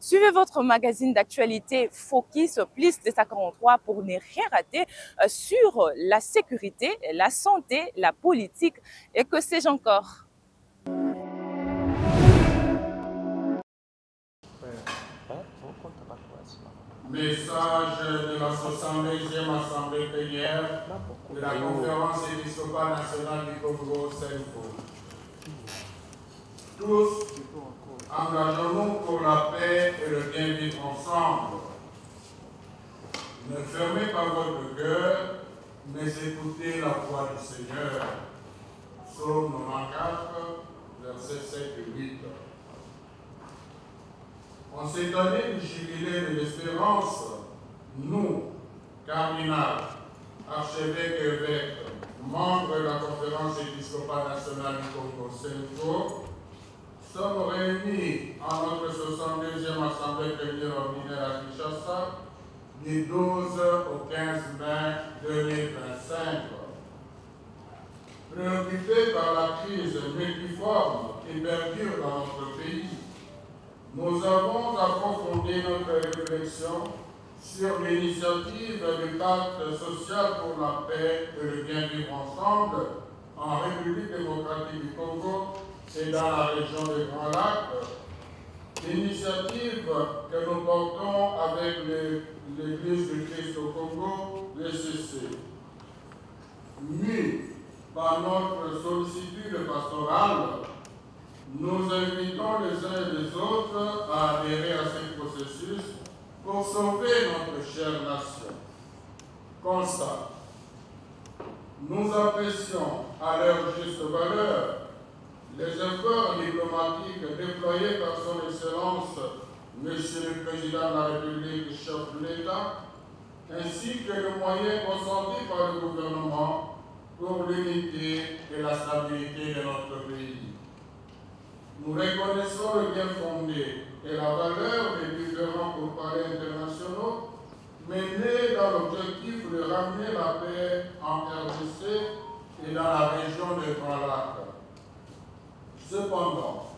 Suivez votre magazine d'actualité Focus plus 243 pour ne rien rater sur la sécurité, la santé, la politique et que sais-je encore. Message de la 62e Assemblée plénière de la Conférence épiscopale nationale du Congo, CENCO. Tous, engageons-nous pour la paix et le bien vivre ensemble. Ne fermez pas votre cœur, mais écoutez la voix du Seigneur. Psaume 94, versets 7 et 8. En cette année du jubilé de l'espérance, nous, cardinal, archevêques et évêques, membres de la Conférence épiscopale nationale du Congo, CENCO, sommes réunis en notre 62e Assemblée plénière ordinaire à Kinshasa du 12 au 15 mai 2025. Préoccupés par la crise multiforme qui perdure dans notre pays, nous avons approfondi notre réflexion sur l'initiative du pacte social pour la paix et le bien vivre ensemble en République démocratique du Congo et dans la région des Grands Lacs, initiative que nous portons avec l'Église du Christ au Congo, l'ECC. Mus par notre sollicitude pastorale, nous invitons les uns et les autres à adhérer à ce processus pour sauver notre chère nation. Constat. Nous apprécions à leur juste valeur les efforts diplomatiques déployés par son Excellence, Monsieur le Président de la République, chef de l'État, ainsi que les moyens consentis par le gouvernement pour l'unité et la stabilité de notre pays. Nous reconnaissons le bien fondé et la valeur des différents pourparlers internationaux menés dans l'objectif de ramener la paix en RDC et dans la région des Grands Lacs. Cependant,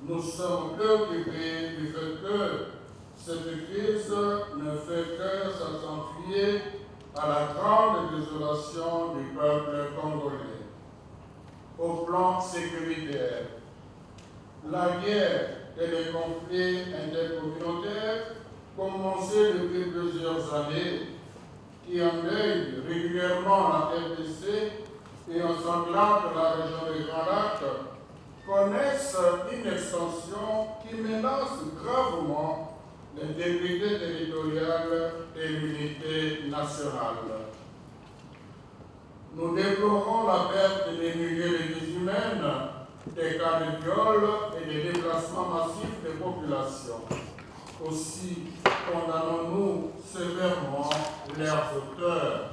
nous sommes préoccupés du fait que cette crise ne fait que s'accentuer à la grande désolation du peuple congolais. Au plan sécuritaire, la guerre et les conflits intercommunautaires commencés depuis plusieurs années, qui endeuillent régulièrement la RDC et ensanglantent la région des Grands Lacs, connaissent une extension qui menace gravement l'intégrité territoriale et l'unité nationale. Nous déplorons la perte des milliers de vies humaines, des cas de viol et des déplacements massifs des populations. Aussi condamnons-nous sévèrement leurs auteurs.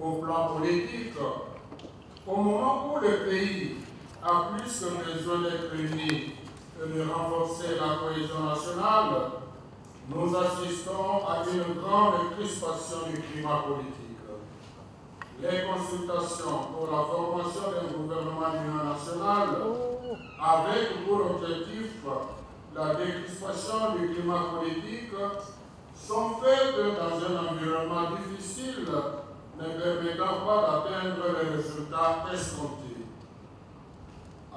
Au plan politique, au moment où le pays a plus que besoin d'être unis et de renforcer la cohésion nationale, nous assistons à une grande crispation du climat politique. Les consultations pour la formation d'un gouvernement d'union nationale avec pour objectif la décrispation du climat politique sont faites dans un environnement difficile ne permettant pas d'atteindre les résultats escomptés.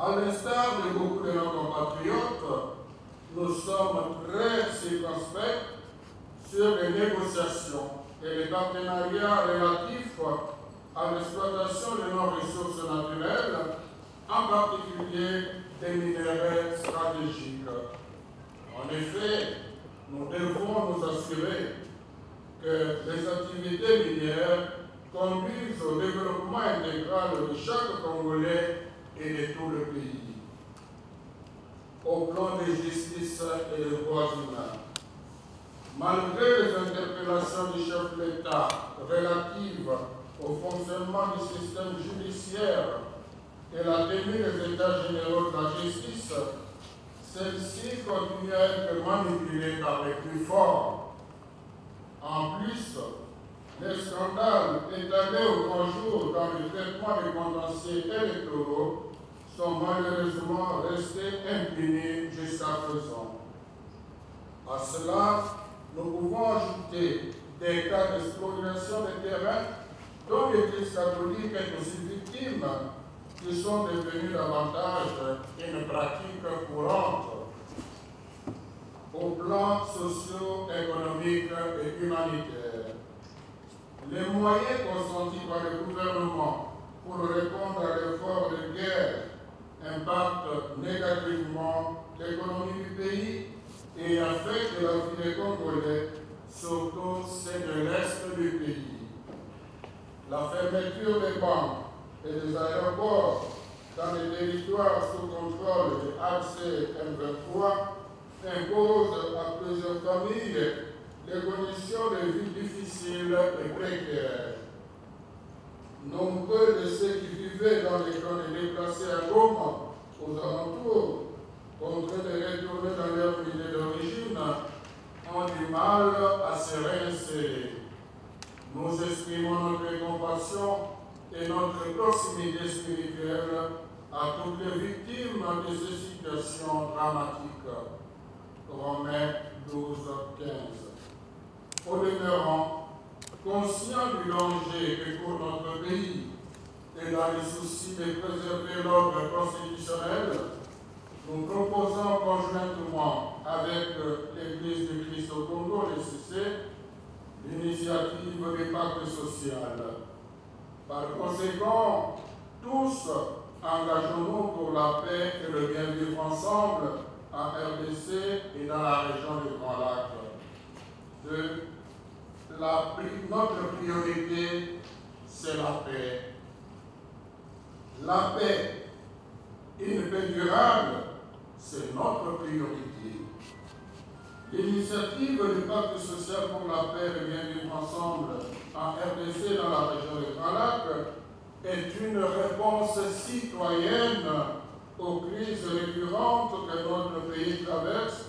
À l'instar de beaucoup de nos compatriotes, nous sommes très circonspects sur les négociations et les partenariats relatifs à l'exploitation de nos ressources naturelles, en particulier des minéraux stratégiques. En effet, nous devons nous assurer que les activités minières conduisent au développement intégral de chaque Congolais et de tout le pays. Au plan de justice et des droits humains, malgré les interpellations du chef de l'État relatives au fonctionnement du système judiciaire et la tenue des États généraux de la justice, celle-ci continue à être manipulée par les plus forts. En plus, les scandales étalés au grand jour dans le traitement des contentieux électoraux sont malheureusement restés impunis jusqu'à présent. À cela, nous pouvons ajouter des cas d'expropriation des terrains dont l'Église catholique est aussi victime, qui sont devenus davantage une pratique courante au plan socio-économique et humanitaire. Les moyens consentis par le gouvernement pour répondre à l'effort de guerre impactent négativement l'économie du pays et affectent la vie des Congolais, surtout celle de l'Est du pays. La fermeture des banques et des aéroports dans les territoires sous contrôle de AFC M23 impose à plusieurs familles des conditions de vie difficiles et précaires. Nombreux de ceux qui vivaient dans les camps de déplacés à Goma, aux alentours, contraints de retourner dans leur milieu d'origine, ont du mal à se réinsérer. Nous exprimons notre compassion et notre proximité spirituelle à toutes les victimes de ces situations dramatiques. Romains 12, 15. Au demeurant, conscient du danger que court notre pays et dans le souci de préserver l'ordre constitutionnel, nous proposons conjointement avec l'Église du Christ au Congo, l'ECC, l'initiative du pacte social. Par conséquent, tous engageons-nous pour la paix et le bien vivre ensemble en RDC et dans la région du Grand Lac. Notre priorité, c'est la paix. La paix, une paix durable, c'est notre priorité. L'initiative du pacte social pour la paix et le bien vivre ensemble en RDC dans la région du Grand Lac est une réponse citoyenne aux crises récurrentes que notre pays traverse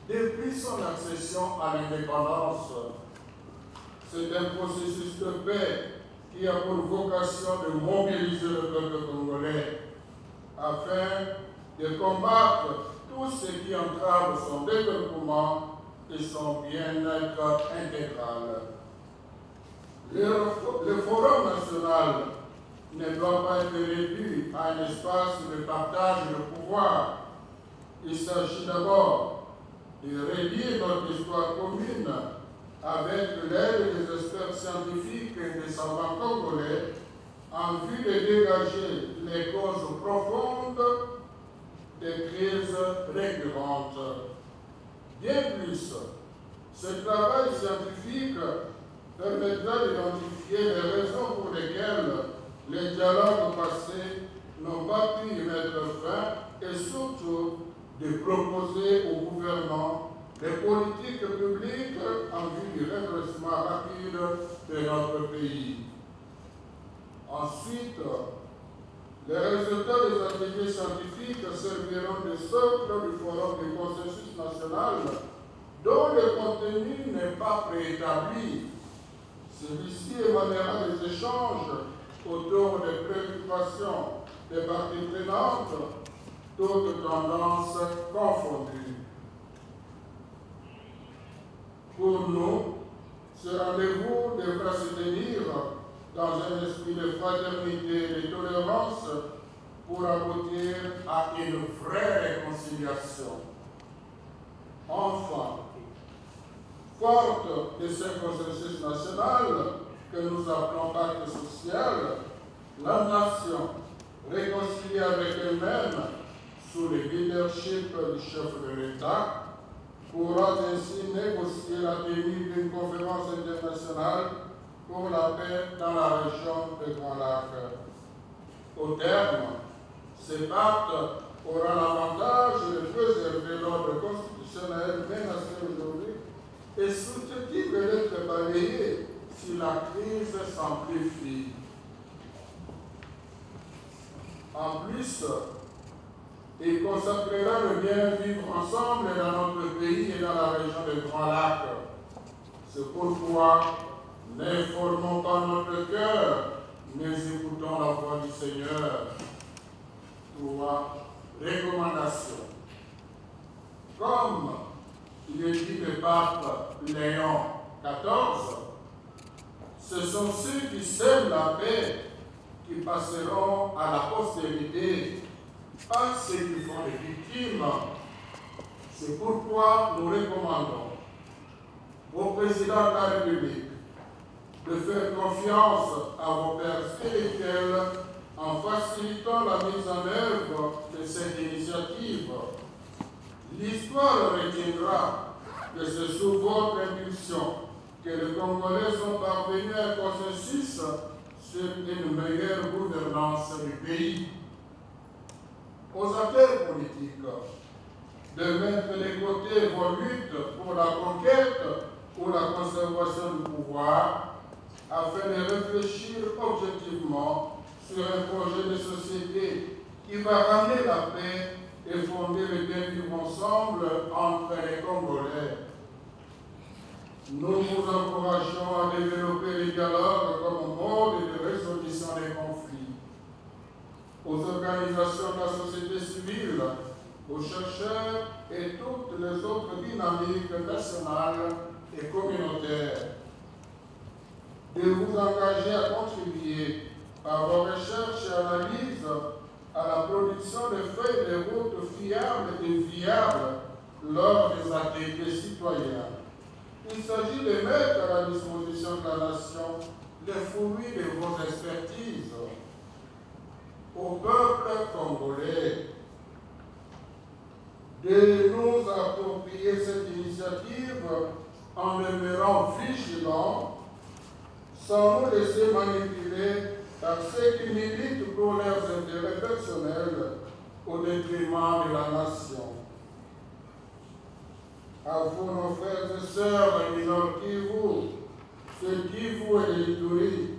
depuis son accession à l'indépendance. C'est un processus de paix qui a pour vocation de mobiliser le peuple congolais afin de combattre tout ce qui entrave son développement et son bien-être intégral. Le Forum national ne doit pas être réduit à un espace de partage de pouvoir. Il s'agit d'abord de relier notre histoire commune avec l'aide des experts scientifiques et des savants congolais en vue de dégager les causes profondes des crises récurrentes. Bien plus, ce travail scientifique permettra d'identifier les raisons pour lesquelles les dialogues passés n'ont pas pu y mettre fin et surtout de proposer au gouvernement des politiques publiques en vue du redressement rapide de notre pays. Ensuite, les résultats des ateliers scientifiques serviront de socle du forum du consensus national dont le contenu n'est pas préétabli. Celui-ci émanera des échanges autour des préoccupations des parties prenantes, toutes tendances confondues. Pour nous, ce rendez-vous devra se tenir dans un esprit de fraternité et de tolérance pour aboutir à une vraie réconciliation. Enfin, forte de ce consensus national que nous appelons pacte social, la nation, réconciliée avec elle-même sous le leadership du chef de l'État, pourra ainsi négocier la tenue d'une conférence internationale pour la paix dans la région de Grand Lac. Au terme, ce pacte aura l'avantage de préserver l'ordre constitutionnel menacé aujourd'hui et susceptible d'être balayé si la crise s'amplifie. En plus, il consacrera le bien vivre ensemble dans notre pays et dans la région des Grands Lacs. C'est pourquoi n'informons pas notre cœur, mais écoutons la voix du Seigneur. 3. Recommandations. Comme il dit le pape Léon XIV, ce sont ceux qui sèment la paix qui passeront à la postérité, pas ceux qui font les victimes. C'est pourquoi nous recommandons au président de la République de faire confiance à vos pères spirituels en facilitant la mise en œuvre de cette initiative. L'histoire retiendra que c'est sous votre impulsion que les Congolais sont parvenus à un consensus sur une meilleure gouvernance du pays. Aux acteurs politiques de mettre de côté vos luttes pour la conquête ou la conservation du pouvoir, afin de réfléchir objectivement sur un projet de société qui va ramener la paix et fonder le bien vivre ensemble entre les Congolais. Nous vous encourageons à développer le dialogue comme mode de résolution des conflits. Aux organisations de la société civile, aux chercheurs et toutes les autres dynamiques nationales et communautaires, de vous engager à contribuer par vos recherches et analyses à la production de feuilles de route fiables et viables lors des ateliers citoyens. Il s'agit de mettre à la disposition de la nation les fruits de vos expertises. Au peuple congolais de nous approprier cette initiative en demeurant vigilants, sans nous laisser manipuler par ceux qui militent pour leurs intérêts personnels au détriment de la nation. À vous, nos frères et sœurs du Nord Kivu, ce Kivu et l'Ituri,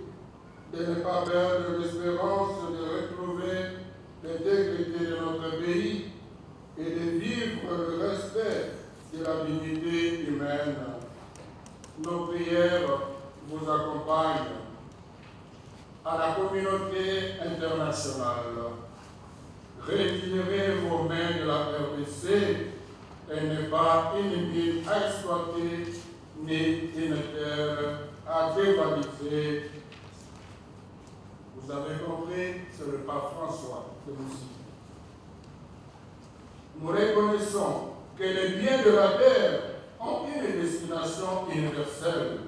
de ne pas perdre l'espérance de retrouver l'intégrité de notre pays et de vivre le respect de la dignité humaine. Nos prières vous accompagnent. À la communauté internationale, retirez vos mains de la RDC et ne pas une ville à exploiter ni une terre à dévaliser. Vous avez compris, c'est le pape François que nous citons. Nous reconnaissons que les biens de la terre ont une destination universelle,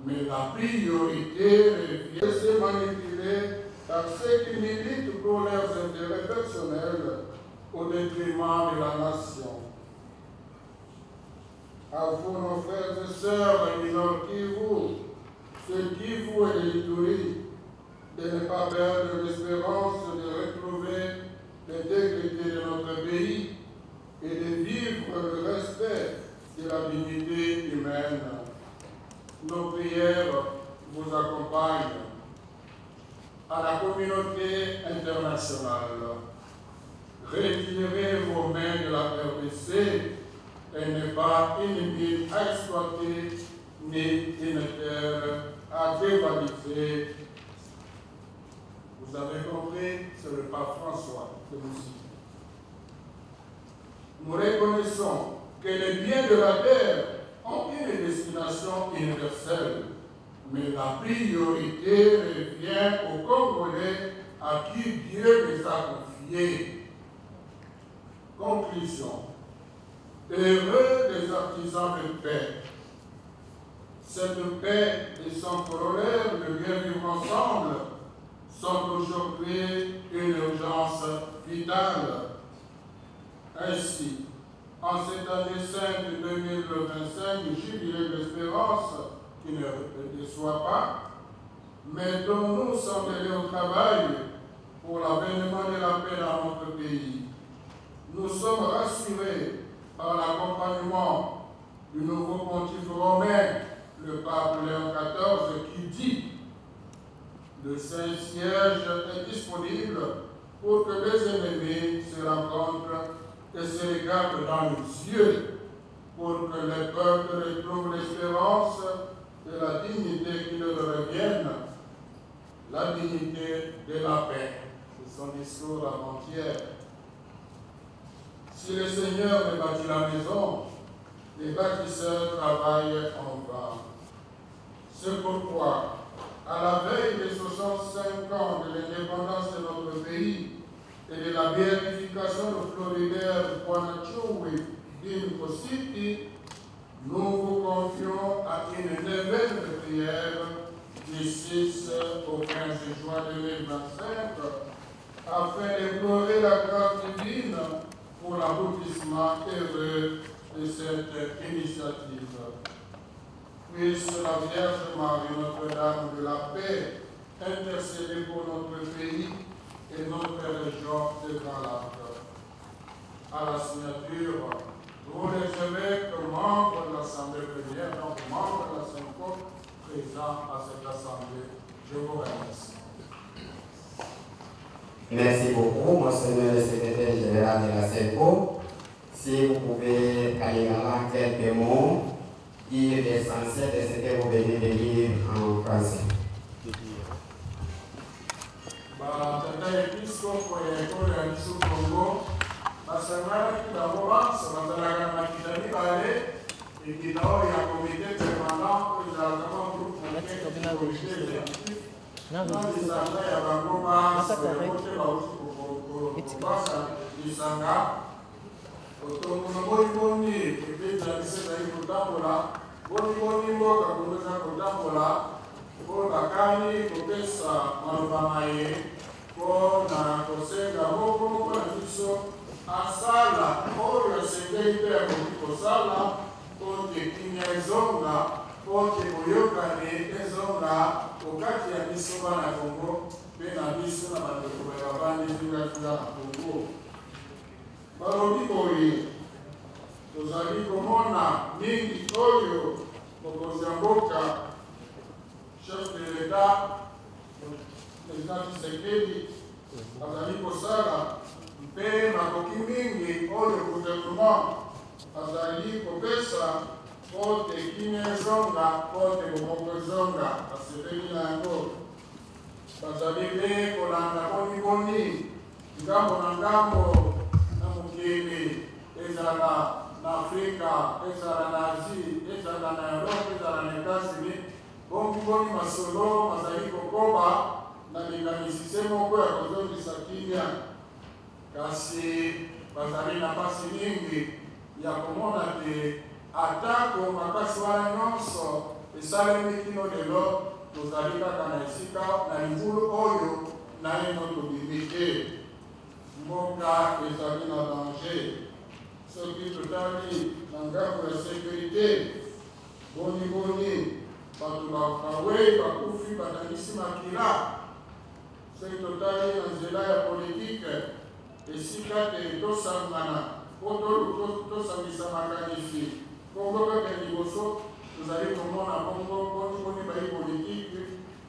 mais la priorité revient de se manipuler par ceux qui militent pour leurs intérêts personnels au détriment de la nation. À vous, nos frères et sœurs du Nord Kivu, ce Kivu et l'Ituri, de ne pas perdre l'espérance de retrouver l'intégrité de notre pays et de vivre le respect de la dignité humaine. Nos prières vous accompagnent. À la communauté internationale, retirez vos mains de la RDC et ne pas une ville à exploiter ni une terre à dévaliser. Vous avez compris, c'est le pape François que nous citons. Nous reconnaissons que les biens de la terre ont une destination universelle, mais la priorité revient aux Congolais à qui Dieu les a confiés. Conclusion. Heureux les artisans de paix. Cette paix et son corollaire, le bien vivre ensemble, sont aujourd'hui une urgence vitale. Ainsi, en cette année sainte 2025, jubilé de l'espérance qui ne déçoit pas, mettons-nous sans délai au travail pour l'avènement de la paix dans notre pays. Nous sommes rassurés par l'accompagnement du nouveau pontife romain, le pape Léon XIV, qui dit « Le Saint-Siège est disponible pour que les ennemis se rencontrent et se regardent dans les yeux, pour que les peuples retrouvent l'espérance de la dignité qui leur revienne, la dignité de la paix. » C'est son discours avant-hier. Si le Seigneur ne bâtit la maison, les bâtisseurs travaillent en vain. C'est pourquoi, à la veille des 65 ans de l'indépendance de notre pays et de la béatification de Floribert Kwanachoui d'Inkositi, nous vous confions à une neuvaine de prière du 6 au 15 juin 2025 afin d'éprouver la grâce divine pour l'aboutissement heureux de cette initiative. Puisse la Vierge Marie, Notre-Dame de la Paix, intercéder pour notre pays et notre région de Grand Lac. À la signature, tous les évêques membres de l'Assemblée plénière, donc membres de la Syncope, présents à cette Assemblée. Je vous remercie. Merci beaucoup, Monseigneur le secrétaire général de la Syncope. Si vous pouvez caler quelques mots, dire l'essentiel de ce que vous venez de lire en français. Tata Episcopo ya ekolo ya biso Congo basanganaki bango banso bazalaka na makita mibale ekita oyo ya komite permanent oyo ezalaka mwa groupe na lisanga ya bango banso ekote bauti kobasa lisanga otongono boniboni ebetela biso ezali kotambola boniboni mboka kongo eza kotambola mpo bakani kopesa maloba maye mpo na kosenga moko na biso asala oyo asengeli mpe akoki kosala mpo te kimia ezonga mpo te boyokani ezonga kokati ya biso bana Kongo mpe na biso na bandeko bavandi zungazunga na Kongo. Balobi boye tozali komona mingi oyo mokonzi ya mboka chef de l'État, président Tshisekedi, azali kosala mpe makoki mingi oyo gouvernement azali kopesa mpo te kimia ezonga mpo te bomoko ezonga basepeli na yango. Bazali mpe kolanda boniboni ngambo na ngambo na mokili ezala na Afrika, ezala na Asie, ezala na Europe, ezala na États-Unis. Boniboni masolo bazali kokoba na likanisi moko ya kozongisa kimia, kasi bazali na mpasi mingi ya komona te atako makasi wana nyonso esalemi kino lelo tozali kaka na esika na libulu oyo nayeno tobimi te. Mboka ezali na danger soki totali na ngambo ya sécurité. Boniboni bato bawei bakufi batangisi makila soki totali na nzela ya politike esika te tosangana mpo tosangisa makanisi Kongo kaka liboso tozali komona boniboni bai politike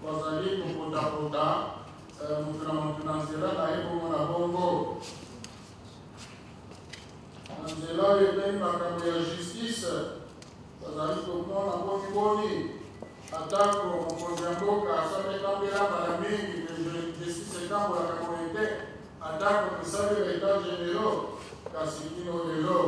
bazali kopotapota motu na nzela na ye komona bongo na nzela oyo etali makambo ya justice bazali komona boniboni atako mokonzi ya mboka asapetambela mbala mingi justice etambolaka moye te atako tosali baetat généraux kasi kino lelo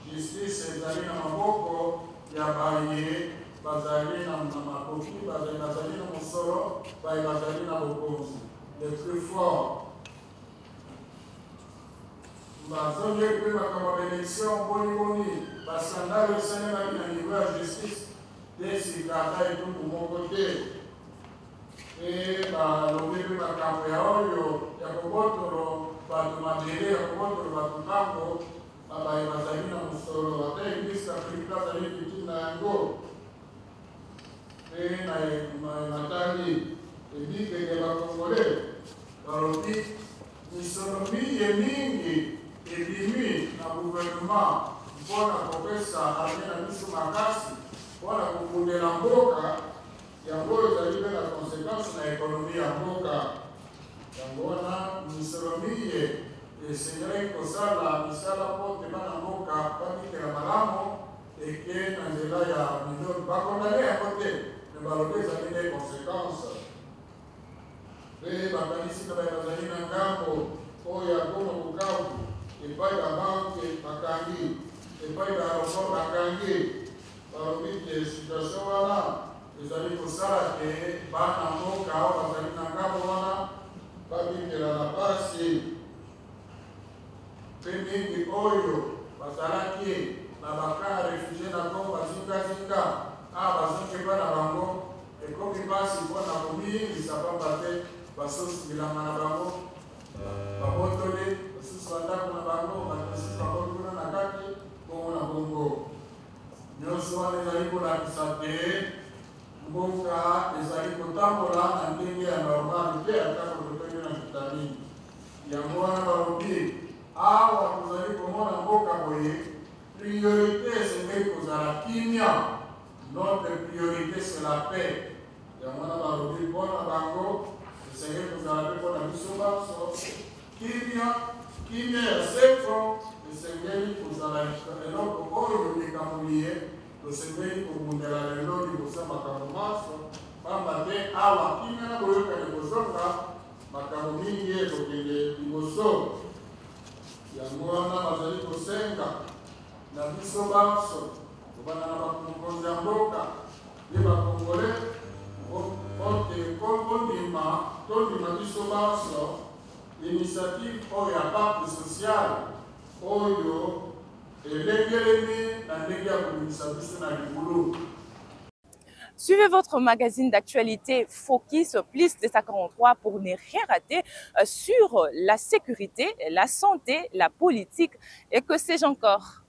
justice ezali na maboko ya baye bazali na makoki bazali na mosolo baye bazali na bokonzi le plus fort. Bazongi mpe makambo ya élection boniboni basandale esalemaki na niveau ya justice desika ata etumbu moko te mpe balobi mpe makambo ya oyo ya kobotolo bato mabele ya kobotolo bato ntango babaye bazali na mosolo ata eglise katolika azali kitini na yango mpe na matali ebikeke bakongole balobi misolo mingi ebimi na gouvernement mpona kopesa arme na biso makasi mpona kokundela mboka yango ezali mpe na conséquence na ekonomi ya mboka. Yango wana misolo mingi esengelaki kosala misala mpo te bana mboka babikela malamu eke na nzela ya milioni bakondane yango te me balobi ezali nde conséquence mpe bakanisi na baye bazali na ngambo oyo ya Goma Bukavu epai ya banke bakangi epai barongo bakangi balobi ke situation wana ezali kosala te bana mboka oyo bazali na ngambo wana babikela na pasi mpe mingi oyo bazalaki na baka ya refugie na kongo bazingazinga awa bazongi mpa na bango ekomi mpasi mpona komiyingisa pamba te basusu bilanga na bango babotoli basusu bandako na bango basusu bango kuna na kati bongo na bongo nyonso wana ezali kolakisa te mboka ezali kotambola na ndenge ya normali te ata kolokende na vitamine yango wana balobi awa tozali komona mboka boye priorité esengeli kozala kimia. Notre priorité c'est la paix. Yango wana balobi mpona bango esengeli kozala mpe mpona biso baso kimia ya seko esengeli kozala eloko oyo likamoli ye tosengeli kobundela lelo liboso makambo maso pamba te awa kimia na boyokani kozonga makambo mingi ekokende liboso. Yango wana bazali kosenga na biso baso kobanda na bakonzi ya mboka ye bakongole tondima biso baso initiative oyo ya pacte social oyo elengelemi na ndenge ya kobimisa biso na libulu. Suivez votre magazine d'actualité Focus plus 243 pour ne rien rater sur la sécurité, la santé, la politique et que sais-je encore.